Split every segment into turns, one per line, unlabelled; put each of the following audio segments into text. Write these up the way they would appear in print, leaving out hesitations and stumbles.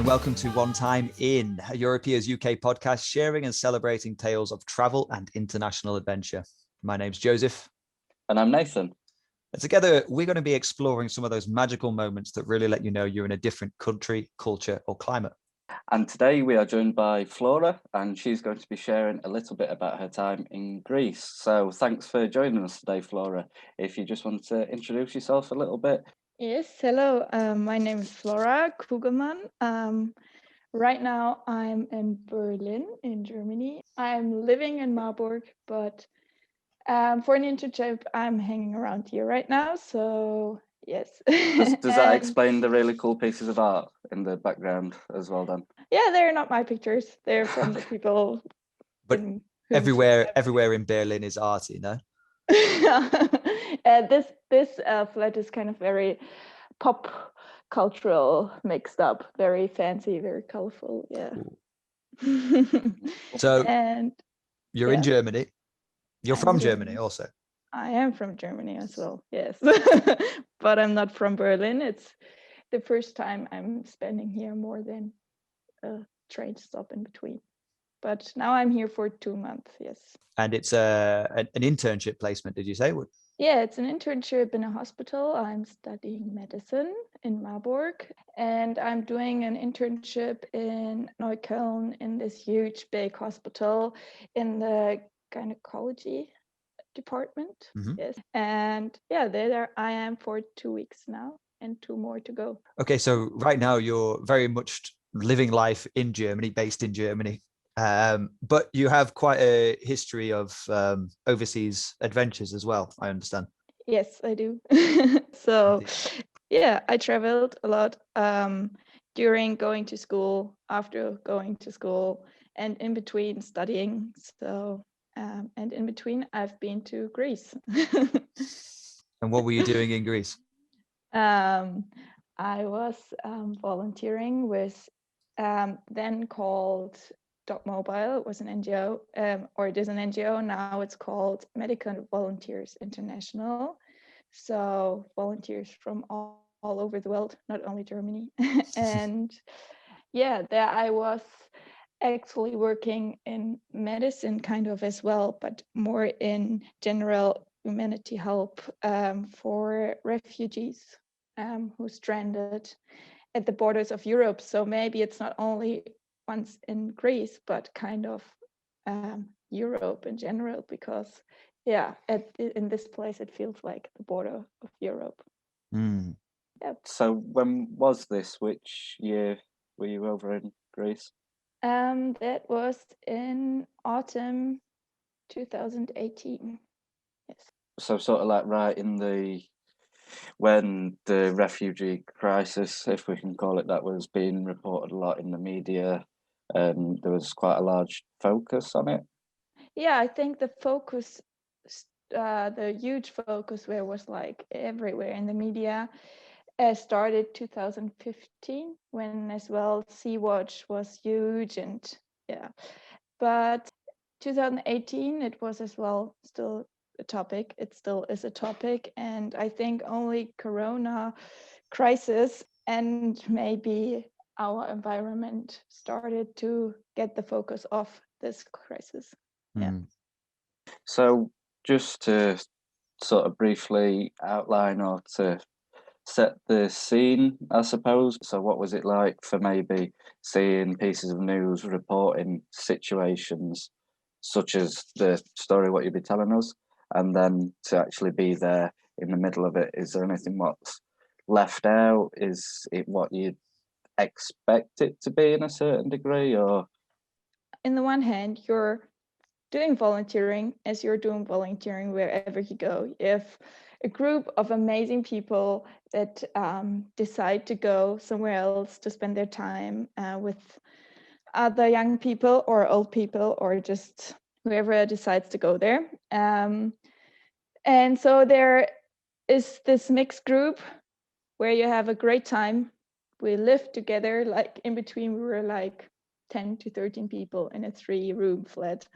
welcome to One Time In, Europea's UK podcast sharing and celebrating tales of travel and international adventure. My name's Joseph.
And I'm Nathan.
And together, we're going to be exploring some of those magical moments that really let you know you're in a different country, culture, or climate.
And today we are joined by Flora, and she's going to be sharing a little bit about her time in Greece. So thanks for joining us today, Flora. If you just want to introduce yourself a little bit.
Yes, hello. My name is Flora Kugelmann. Right now I'm in Berlin in Germany. I'm living in Marburg, but for an internship I'm hanging around here right now. So yes.
Does that explain the really cool pieces of art in the background as well then?
Yeah, they're not my pictures. They're from the people.
But everywhere in Berlin is arty, no?
This flat is kind of very pop cultural mixed up, very fancy, very colorful. Yeah.
Cool. So
and
you're in Germany. You're from Germany also.
I am from Germany as well, yes. But I'm not from Berlin. It's the first time I'm spending here more than a train stop in between. But now I'm here for 2 months, yes.
And it's an internship placement, did you say?
Yeah, it's an internship in a hospital. I'm studying medicine in Marburg, and I'm doing an internship in Neukölln in this huge, big hospital in the gynecology department.
Mm-hmm.
Yes, and yeah, there I am for 2 weeks now, and 2 more to go.
Okay, so right now you're very much living life in Germany, based in Germany. But you have quite a history of overseas adventures as well, I understand.
Yes, I do. So, yeah, I traveled a lot during going to school, after going to school, and in between studying. So, and in between, I've been to Greece.
And what were you doing in Greece?
I was volunteering with then called Dot Mobile. It was an NGO, or it is an NGO now. It's called Medical Volunteers International. So volunteers from all over the world, not only Germany. And yeah, there I was actually working in medicine kind of as well, but more in general humanity help for refugees who stranded at the borders of Europe. So maybe it's not only ones in Greece, but kind of Europe in general, because yeah, in this place it feels like the border of Europe. Yep.
So when was this? Which year were you over in Greece?
That was in autumn 2018. Yes.
So sort of like right in when the refugee crisis, if we can call it that, was being reported a lot in the media, and there was quite a large focus on it.
Yeah, I think the focus, the huge focus where was like everywhere in the media, started 2015 when as well Sea-Watch was huge, and yeah. But 2018 it was as well still a topic. It still is a topic, and I think only Corona crisis and maybe our environment started to get the focus off this crisis. Yeah.
So just to sort of briefly outline or to set the scene, I suppose. So what was it like for maybe seeing pieces of news reporting situations such as the story what you'd be telling us, and then to actually be there in the middle of it? Is there anything what's left out? Is it what you'd expect it to be in a certain degree? Or
in the one hand, you're doing volunteering as you're doing volunteering wherever you go. If a group of amazing people that decide to go somewhere else to spend their time with other young people or old people, or just whoever decides to go there. And so there is this mixed group where you have a great time. We lived together, like in between we were like 10 to 13 people in a 3-room flat.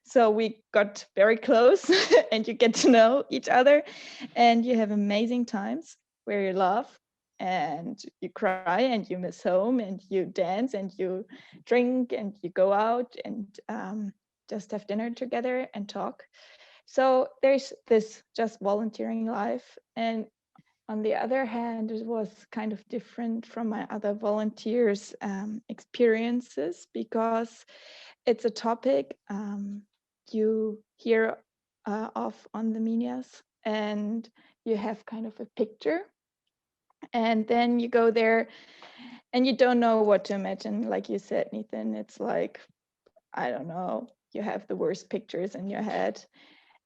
So we got very close and you get to know each other and you have amazing times where you laugh and you cry and you miss home and you dance and you drink and you go out and just have dinner together and talk. So there's this just volunteering life. And on the other hand, it was kind of different from my other volunteers' experiences, because it's a topic you hear of on the medias, and you have kind of a picture, and then you go there and you don't know what to imagine. Like you said, Nathan, it's like, I don't know, you have the worst pictures in your head.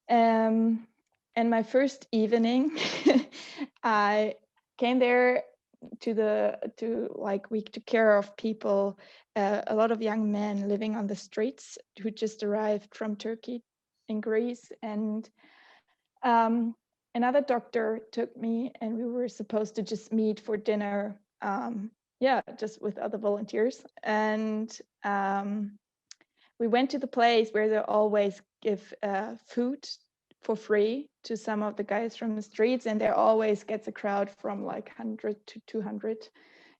And my first evening, I came there we took care of people, a lot of young men living on the streets who just arrived from Turkey in Greece. And another doctor took me, and we were supposed to just meet for dinner, just with other volunteers. And we went to the place where they always give food for free to some of the guys from the streets, and there always gets a crowd from like 100 to 200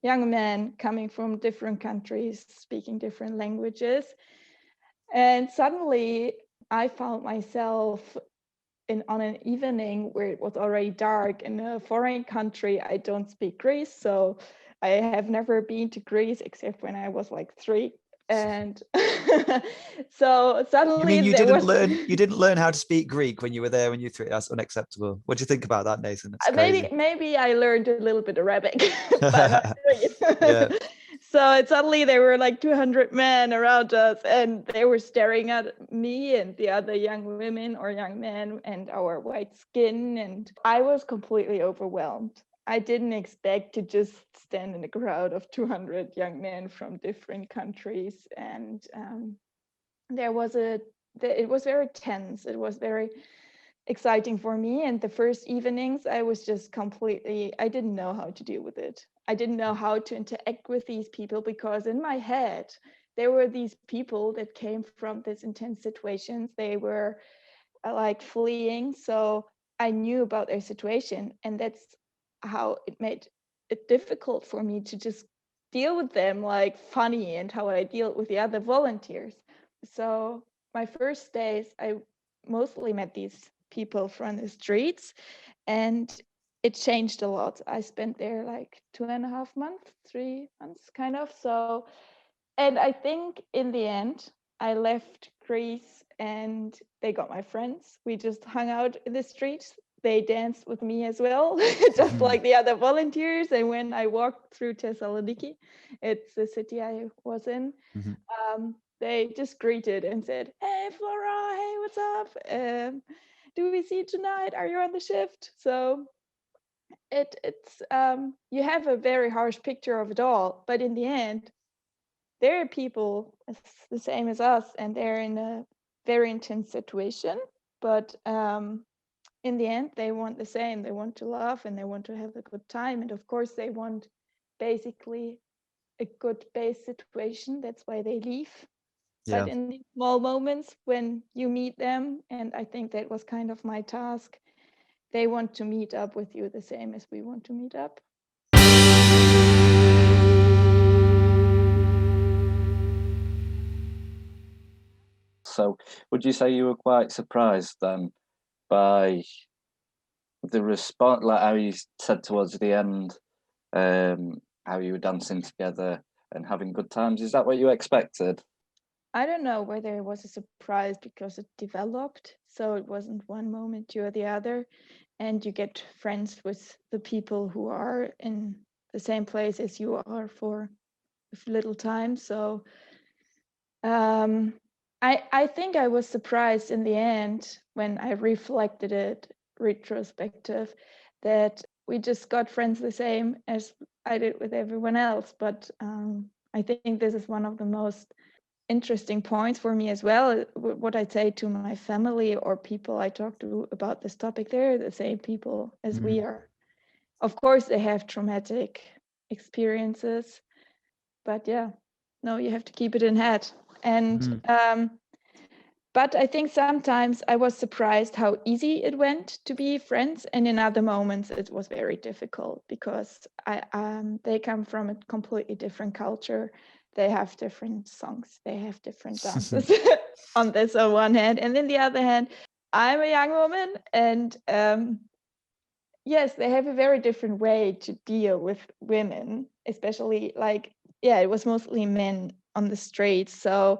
young men coming from different countries, speaking different languages. And suddenly I found myself on an evening where it was already dark in a foreign country. I don't speak Greece, so I have never been to Greece except when I was like 3. And so suddenly
You mean you didn't learn how to speak Greek when you were there when you were 3? That's unacceptable. What do you think about that, Nathan? That's crazy.
Maybe I learned a little bit of Arabic by not doing it.
Yeah.
So suddenly there were like 200 men around us, and they were staring at me and the other young women or young men and our white skin, and I was completely overwhelmed. I didn't expect to just stand in a crowd of 200 young men from different countries, and it was very tense. It was very exciting for me. And the first evenings, I was just I didn't know how to deal with it. I didn't know how to interact with these people, because in my head, there were these people that came from these intense situations. They were like fleeing. So I knew about their situation, and that's how it made it difficult for me to just deal with them like funny, and how I deal with the other volunteers. So my first days, I mostly met these people from the streets, and it changed a lot. I spent there like 2.5 months, 3 months kind of. So, and I think in the end, I left Greece and they got my friends. We just hung out in the streets. They danced with me as well, just like the other volunteers. And when I walked through Thessaloniki, it's the city I was in, they just greeted and said, "Hey, Flora, hey, what's up? Do we see you tonight? Are you on the shift?" So it's you have a very harsh picture of it all, but in the end, there are people the same as us, and they're in a very intense situation. But in the end, they want the same. They want to laugh and they want to have a good time, and of course, they want basically a good base situation. That's why they leave.
Yeah.
But in these small moments when you meet them, and I think that was kind of my task, they want to meet up with you the same as we want to meet up.
So would you say you were quite surprised then by the response, like how you said towards the end, how you were dancing together and having good times? Is that what you expected?
I don't know whether it was a surprise because it developed. So it wasn't one moment to the other. And you get friends with the people who are in the same place as you are for a little time. So I think I was surprised in the end when I reflected it retrospective, that we just got friends the same as I did with everyone else. But I think this is one of the most interesting points for me as well. What I say to my family or people I talk to about this topic, they're the same people as we are. Of course, they have traumatic experiences, but yeah, no, you have to keep it in head. And But I think sometimes I was surprised how easy it went to be friends, and in other moments it was very difficult because they come from a completely different culture. They have different songs, they have different dances on this on one hand, and then the other hand, I'm a young woman, and yes, they have a very different way to deal with women, especially like, yeah, it was mostly men on the streets. So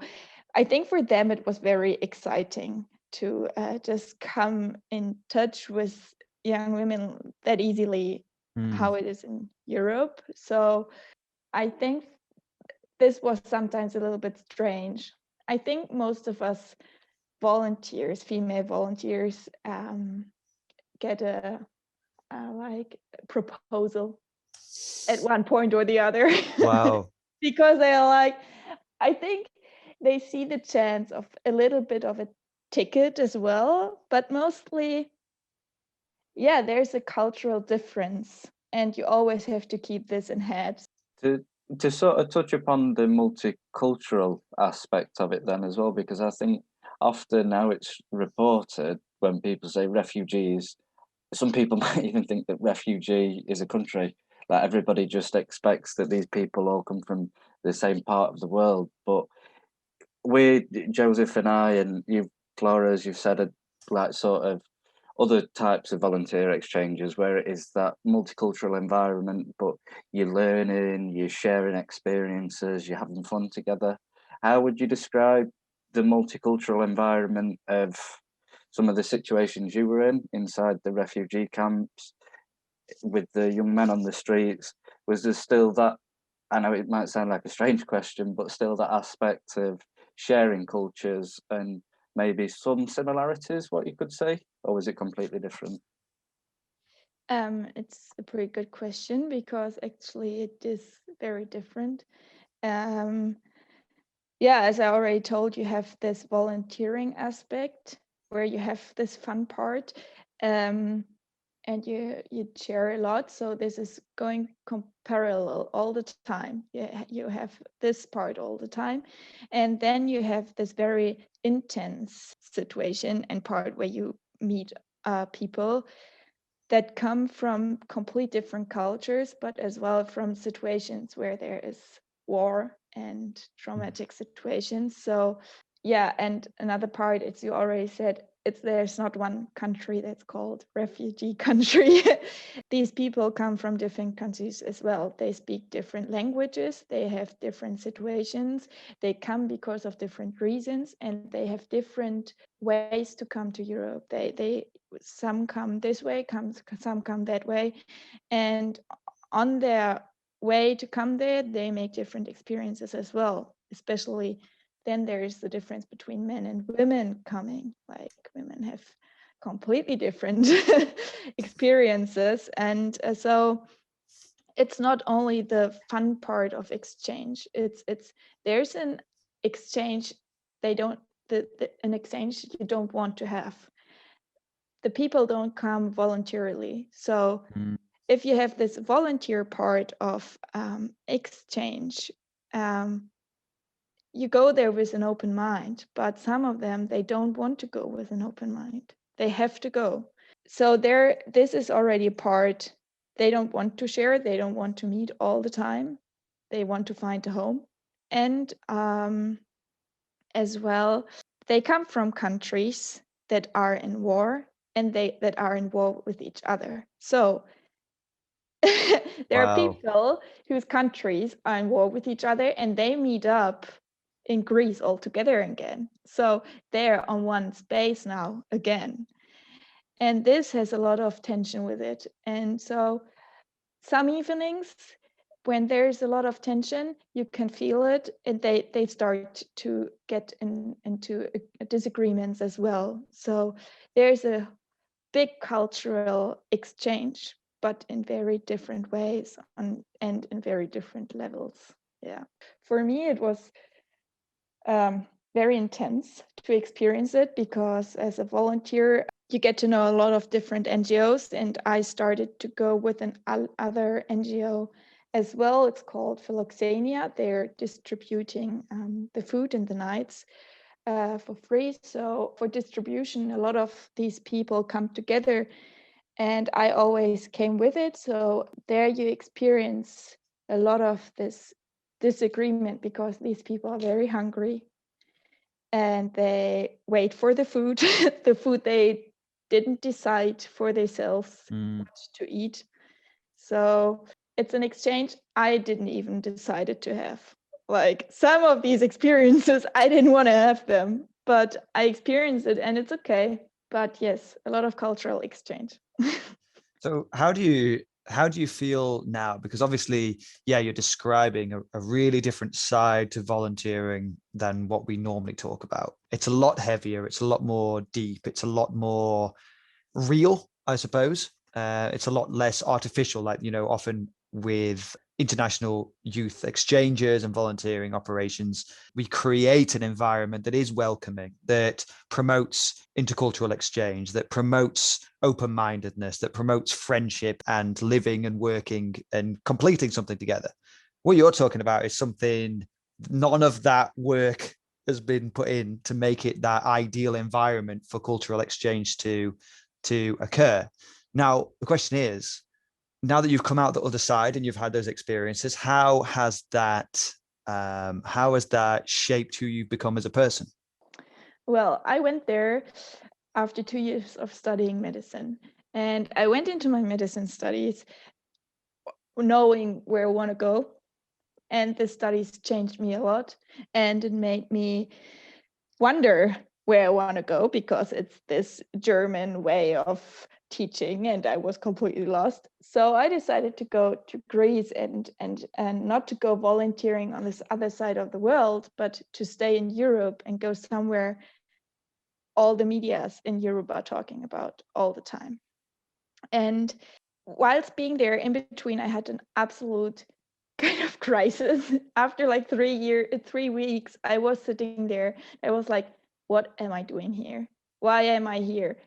I think for them it was very exciting to just come in touch with young women that easily, how it is in Europe. So I think this was sometimes a little bit strange. I think most of us volunteers, female volunteers, get a like proposal at one point or the other.
Wow.
Because they are like, I think they see the chance of a little bit of a ticket as well, but mostly, yeah, there's a cultural difference, and you always have to keep this in head.
To sort of touch upon the multicultural aspect of it then as well, because I think often now it's reported when people say refugees, some people might even think that refugee is a country. Like everybody just expects that these people all come from the same part of the world. But we, Joseph and I, and you, Flora, as you've said, are like sort of other types of volunteer exchanges where it is that multicultural environment, but you're learning, you're sharing experiences, you're having fun together. How would you describe the multicultural environment of some of the situations you were in inside the refugee camps with the young men on the streets? Was there still that, I know it might sound like a strange question, but still that aspect of sharing cultures and maybe some similarities, what you could say, or was it completely different?
It's a pretty good question because actually it is very different. Um, yeah, as I already told, you have this volunteering aspect where you have this fun part, and you share a lot. So this is going parallel all the time. You have this part all the time, and then you have this very intense situation and part where you meet people that come from complete different cultures, but as well from situations where there is war and traumatic situations. So yeah, and another part, it's you already said, it's there's not one country that's called refugee country. These people come from different countries as well. They speak different languages, they have different situations, they come because of different reasons, and they have different ways to come to Europe. They some come this way, some come that way, and on their way to come there, they make different experiences as well. Especially then there is the difference between men and women coming. Like women have completely different experiences, and so it's not only the fun part of exchange. It's there's an exchange they don't an exchange you don't want to have. The people don't come voluntarily. So if you have this volunteer part of exchange, you go there with an open mind, but some of them, they don't want to go with an open mind. They have to go. So this is already a part. They don't want to share. They don't want to meet all the time. They want to find a home. And as well, they come from countries that are in war, and that are in war with each other. So there are people whose countries are in war with each other, and they meet up in Greece all together again. So they're on one space now again. And this has a lot of tension with it. And so some evenings, when there's a lot of tension, you can feel it, and they start to get into disagreements as well. So there's a big cultural exchange, but in very different ways and in very different levels. Yeah, for me it was very intense to experience it, because as a volunteer you get to know a lot of different NGOs, and I started to go with an other NGO as well. It's called Philoxenia. They're distributing the food in the nights for free. So for distribution, a lot of these people come together, and I always came with it. So there you experience a lot of this disagreement because these people are very hungry and they wait for the food, the food they didn't decide for themselves what to eat. So it's an exchange I didn't even decided to have. Like some of these experiences, I didn't want to have them, but I experienced it and it's okay. But yes, a lot of cultural exchange.
So how do you feel now? Because obviously, yeah, you're describing a really different side to volunteering than what we normally talk about. It's a lot heavier. It's a lot more deep. It's a lot more real, I suppose. It's a lot less artificial, like, often with international youth exchanges and volunteering operations, we create an environment that is welcoming, that promotes intercultural exchange, that promotes open-mindedness, that promotes friendship and living and working and completing something together. What you're talking about is something, none of that work has been put in to make it that ideal environment for cultural exchange to occur. Now, the question is, now that you've come out the other side and you've had those experiences, how has that shaped who you've become as a person?
Well, I went there after 2 years of studying medicine, and I went into my medicine studies knowing where I want to go. And the studies changed me a lot, and it made me wonder where I want to go because it's this German way of teaching and I was completely lost. So I decided to go to Greece and not to go volunteering on this other side of the world, but to stay in Europe and go somewhere all the medias in Europe are talking about all the time. And whilst being there in between, I had an absolute kind of crisis. After like 3 weeks, I was sitting there. I was like, what am I doing here? Why am I here?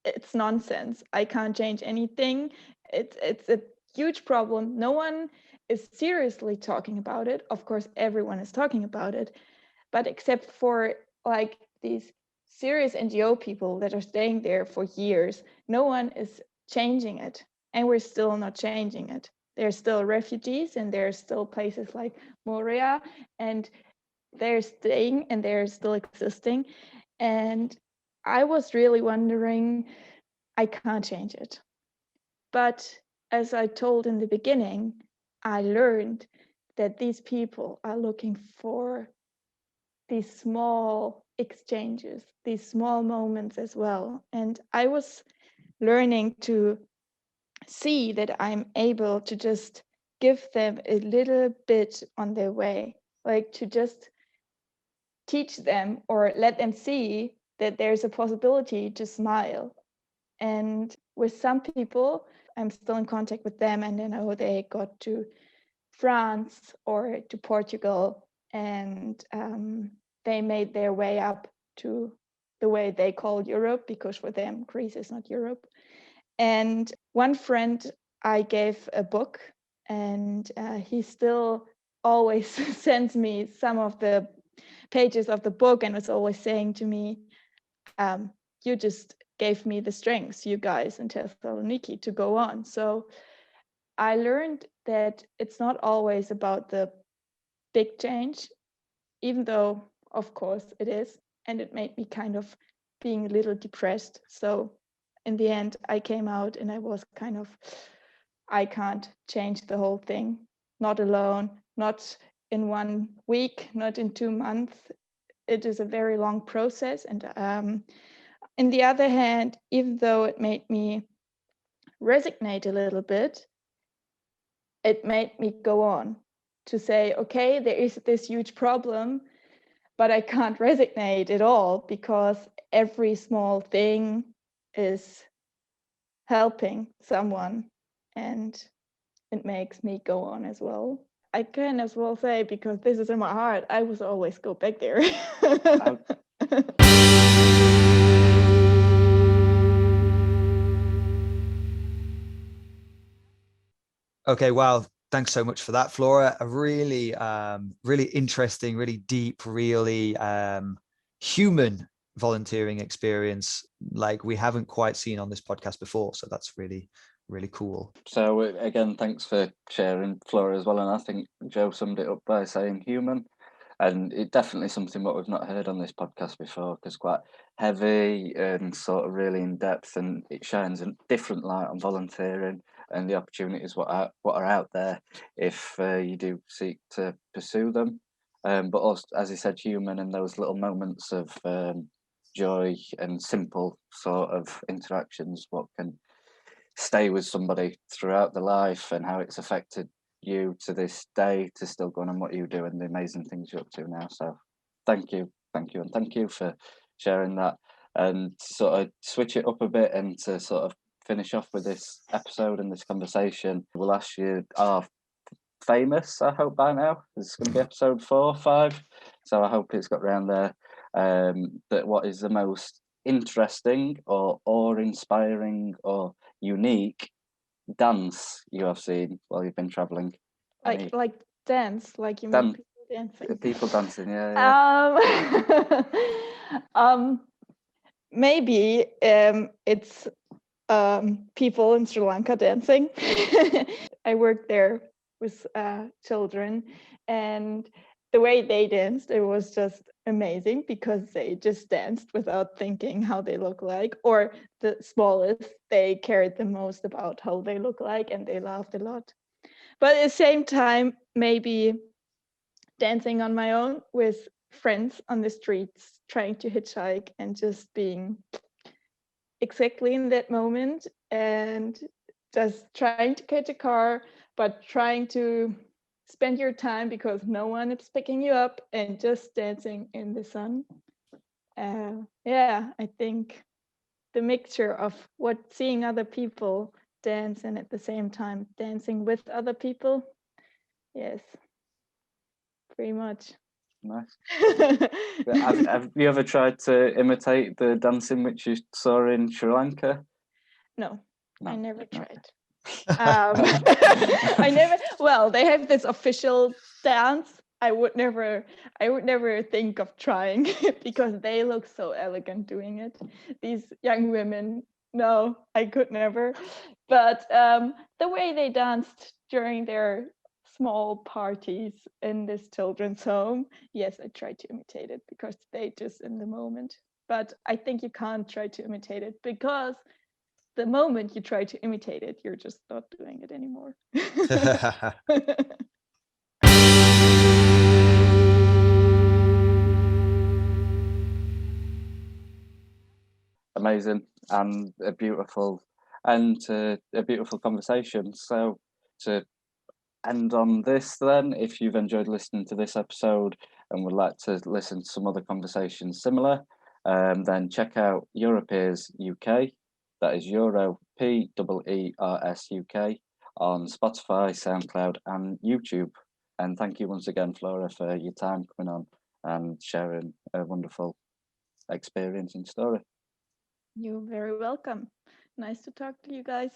It's nonsense. I can't change anything. It's a huge problem. No one is seriously talking about it. Of course, everyone is talking about it, but except for like these serious NGO people that are staying there for years, no one is changing it. And we're still not changing it. There's still refugees and there's still places like Moria, and they're staying and they're still existing. And I was really wondering, I can't change it. But as I told in the beginning, I learned that these people are looking for these small exchanges, these small moments as well. And I was learning to see that I'm able to just give them a little bit on their way, like to just teach them or let them see that there's a possibility to smile. And with some people, I'm still in contact with them, and I know they got to France or to Portugal, and they made their way up to the way they call Europe, because for them, Greece is not Europe. And one friend, I gave a book, and he still always sends me some of the pages of the book and was always saying to me, you just gave me the strength, you guys in Thessaloniki, to go on. So I learned that it's not always about the big change, even though, of course, it is. And it made me kind of being a little depressed. So in the end, I came out and I was kind of, I can't change the whole thing, not alone, not in 1 week, not in 2 months. It is a very long process. And on the other hand, even though it made me resignate a little bit, it made me go on to say, okay, there is this huge problem, but I can't resignate at all because every small thing is helping someone, and it makes me go on as well. I can as well say, because this is in my heart, I will always go back there.
Okay, well, thanks so much for that, Flora. A really, really interesting, really deep, really human volunteering experience like we haven't quite seen on this podcast before. So that's really, really cool.
So again, thanks for sharing, Flora, as well. And I think Joe summed it up by saying human. And it's definitely something what we've not heard on this podcast before, because quite heavy and sort of really in depth, and it shines a different light on volunteering and the opportunities what are out there if you do seek to pursue them. But also, as he said, human, and those little moments of joy and simple sort of interactions, what can stay with somebody throughout the life, and how it's affected you to this day to still going on what you do and the amazing things you're up to now. So thank you, and thank you for sharing that. And to sort of switch it up a bit and to sort of finish off with this episode and this conversation, we'll ask you, are famous, I hope by now, it's going to be episode 4 or 5, so I hope it's got round there, that what is the most interesting or awe-inspiring or unique dance you have seen while you've been traveling?
Like dance, like you
Dan-
mean people dancing?
People dancing, yeah.
Maybe it's people in Sri Lanka dancing. I worked there with children, and the way they danced, it was just amazing, because they just danced without thinking how they look like, or the smallest, they cared the most about how they look like, and they laughed a lot. But at the same time, maybe dancing on my own with friends on the streets, trying to hitchhike and just being exactly in that moment, and just trying to catch a car, but trying to spend your time because no one is picking you up, and just dancing in the sun. Yeah, I think the mixture of seeing other people dance, and at the same time dancing with other people. Yes, pretty much.
Nice. Have you ever tried to imitate the dancing which you saw in Sri Lanka?
No, I never
Okay.
tried. I never. Well, they have this official dance. I would never think of trying because they look so elegant doing it. These young women. No, I could never. But the way they danced during their small parties in this children's home, yes, I tried to imitate it because they just in the moment. But I think you can't try to imitate it, because the moment you try to imitate it, you're just not doing it anymore.
Amazing, and a beautiful end to a beautiful conversation. So to end on this then, if you've enjoyed listening to this episode and would like to listen to some other conversations similar, then check out Europeers UK, that is Euro PEERS UK, on Spotify, SoundCloud and YouTube. And thank you once again, Flora, for your time coming on and sharing a wonderful experience and story.
You're very welcome. Nice to talk to you guys.